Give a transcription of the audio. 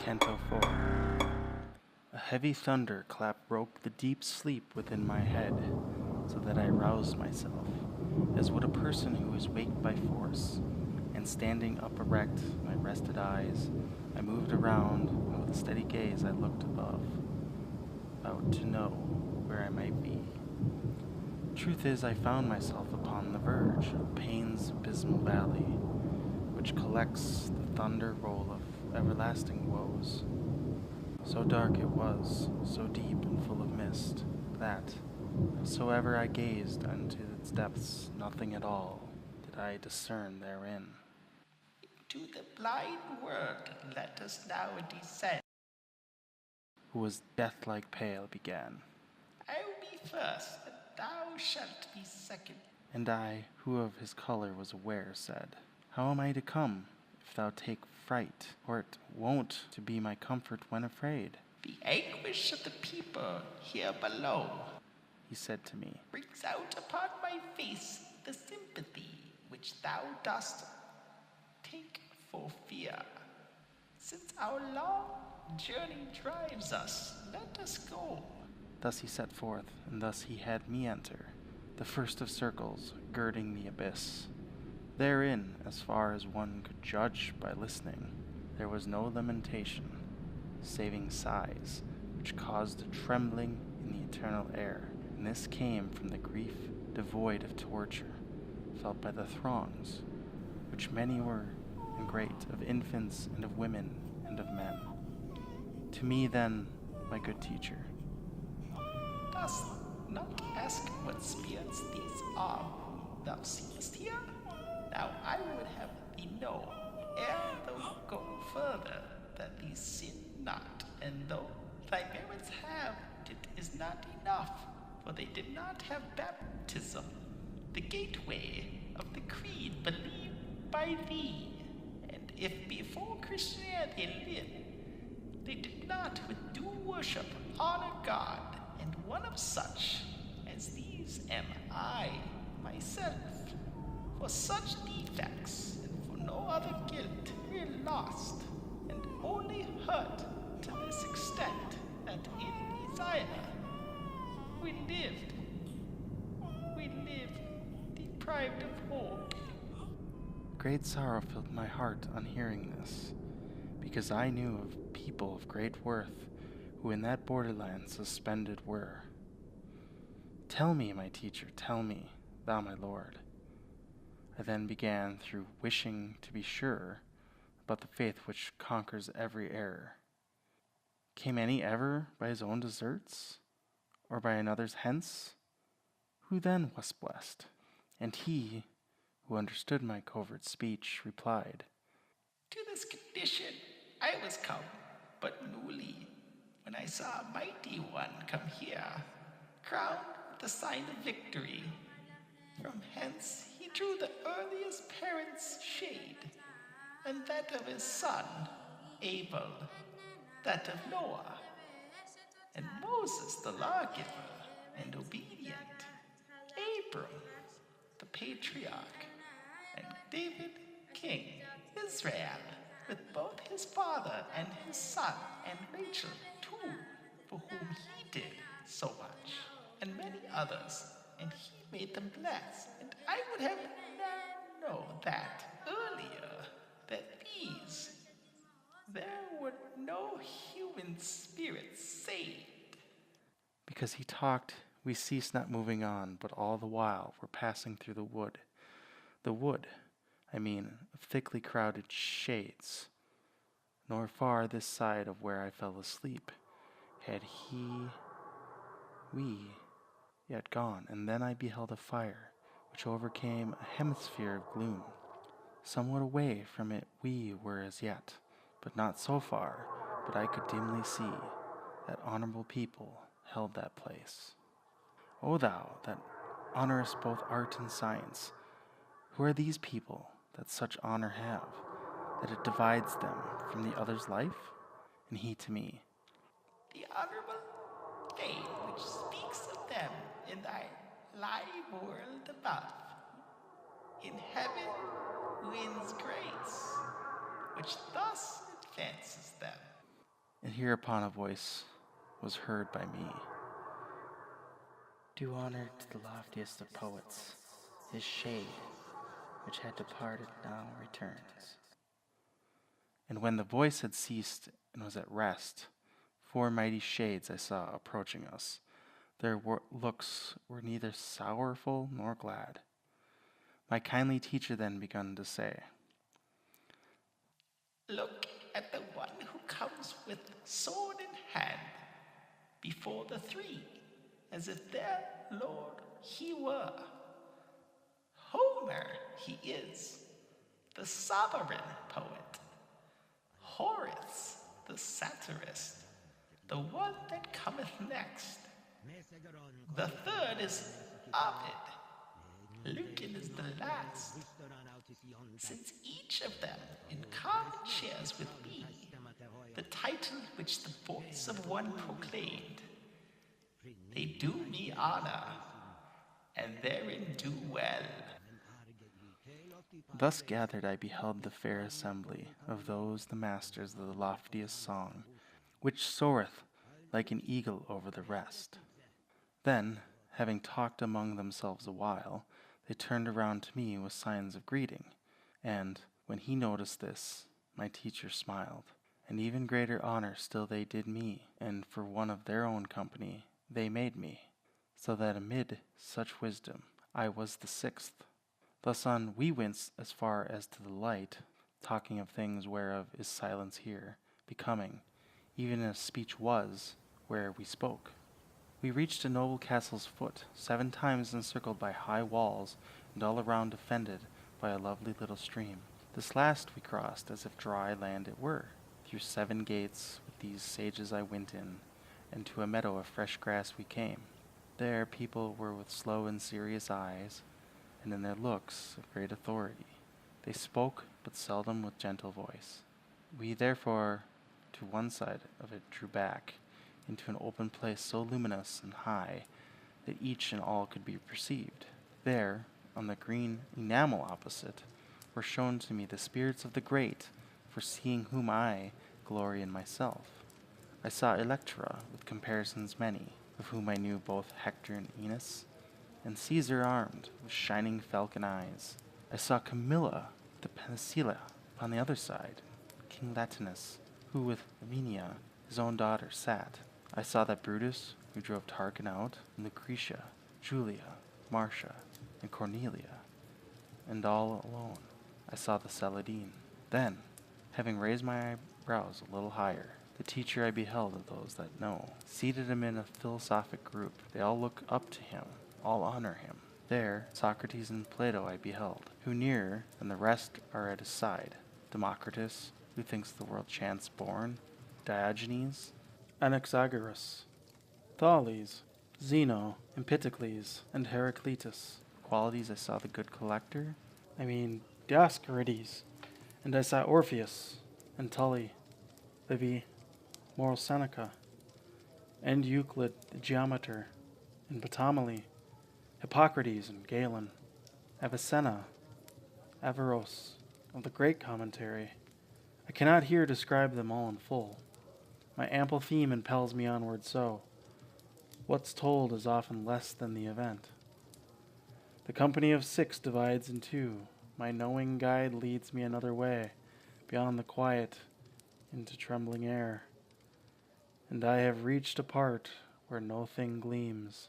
Canto 4. A heavy thunderclap broke the deep sleep within my head, so that I roused myself, as would a person who is waked by force, and standing up erect, my rested eyes, I moved around, and with a steady gaze I looked above, about to know where I might be. Truth is, I found myself upon the verge of pain's abysmal valley, which collects the thunder roll of everlasting woes. So dark it was, so deep and full of mist, that, howsoever I gazed unto its depths, nothing at all did I discern therein. To the blind world let us now descend. Who was death-like pale began. I will be first, and thou shalt be second. And I, who of his color was aware, said, How am I to come, if thou take fright, or it wont to be my comfort when afraid? The anguish of the people here below, He said to me, brings out upon my face the sympathy which thou dost take for fear. Since our long journey drives us, let us go. Thus he set forth, and thus he had me enter, the first of circles, girding the abyss. Therein, as far as one could judge by listening, there was no lamentation, saving sighs, which caused a trembling in the eternal air, and this came from the grief devoid of torture, felt by the throngs, which many were and great, of infants and of women and of men. To me then, my good teacher, Dost not ask what spirits these are thou seest here? Now I would have thee know, ere thou go further, that these sin not, and though thy merits have, it is not enough, for they did not have baptism, the gateway of the creed believed by thee. And if before Christianity lived, they did not with due worship honor God, and one of such as these am I myself. For such defects and for no other guilt we're lost, and only hurt to this extent that in desire we lived deprived of hope. great sorrow filled my heart on hearing this, because I knew of people of great worth who in that borderland suspended were. Tell me, my teacher, tell me, thou my lord. I then began through wishing to be sure about the faith which conquers every error. Came any ever by his own deserts, or by another's hence? Who then was blessed? And he, who understood my covert speech, replied, To this condition I was come but newly, when I saw a mighty one come here, crowned with the sign of victory. From hence he drew the earliest parent's shade, and that of his son, Abel, that of Noah, and Moses the lawgiver and obedient, Abram the patriarch, and David king, Israel, with both his father and his son, and Rachel too, for whom he did so much, and many others, and he made them blessed. And I would have known that earlier, that there were no human spirits saved. Because he talked, we ceased not moving on, but all the while were passing through the wood. The wood, I mean, of thickly crowded shades. Nor far this side of where I fell asleep had we yet gone, and then I beheld a fire, which overcame a hemisphere of gloom. Somewhat away from it we were as yet, but not so far but I could dimly see that honorable people held that place. O thou, that honorest both art and science, who are these people that such honor have, that it divides them from the other's life? And he to me, The honorable fame which speaks of them in thy live world above, in heaven wins grace, which thus advances them. And hereupon a voice was heard by me. Do honor to the loftiest of poets. His shade, which had departed, now returns. And when the voice had ceased and was at rest, 4 mighty shades I saw approaching us. Their looks were neither sorrowful nor glad. My kindly teacher then begun to say, Look at the one who comes with sword in hand before the 3, as if their lord he were. Homer he is, the sovereign poet. Horace, the satirist, the one that cometh next. The 3rd is Ovid. Lucan is the last. Since each of them in common shares with me the title which the voice of one proclaimed, they do me honor, and therein do well. Thus gathered I beheld the fair assembly of those the masters of the loftiest song, which soareth like an eagle over the rest. Then, having talked among themselves a while, they turned around to me with signs of greeting, and, when he noticed this, my teacher smiled. And even greater honor still they did me, and for one of their own company they made me, so that amid such wisdom I was the 6th. Thus on we went as far as to the light, talking of things whereof is silence here, becoming, even as speech was, where we spoke. We reached a noble castle's foot, 7 times encircled by high walls, and all around defended by a lovely little stream. This last we crossed as if dry land it were. Through 7 gates with these sages I went in, and to a meadow of fresh grass we came. There people were with slow and serious eyes, and in their looks of great authority. They spoke but seldom with gentle voice. We therefore to one side of it drew back into an open place so luminous and high that each and all could be perceived. There, on the green enamel opposite, were shown to me the spirits of the great, for seeing whom I glory in myself. I saw Electra with comparisons many, of whom I knew both Hector and Enos, and Caesar armed with shining falcon eyes. I saw Camilla the Penicilla upon the other side, King Latinus, who with Lavinia, his own daughter, sat. I saw that Brutus, who drove Tarquin out, and Lucretia, Julia, Marcia, and Cornelia, and all alone. I saw the Saladine. Then, having raised my eyebrows a little higher, the teacher I beheld of those that know, seated him in a philosophic group. They all look up to him, all honor him. There, Socrates and Plato I beheld, who nearer than the rest are at his side. Democritus, who thinks the world chance born, Diogenes, Anaxagoras, Thales, Zeno, Empedocles, and Heraclitus. Qualities I saw the good collector, Dioscorides, and I saw Orpheus, and Tully, Livy, moral Seneca, and Euclid the geometer, and Ptolemy, Hippocrates and Galen, Avicenna, Averroes, of the great commentary. I cannot here describe them all in full. My ample theme impels me onward so. What's told is often less than the event. The company of 6 divides in 2. My knowing guide leads me another way, beyond the quiet, into trembling air. And I have reached a part where no thing gleams.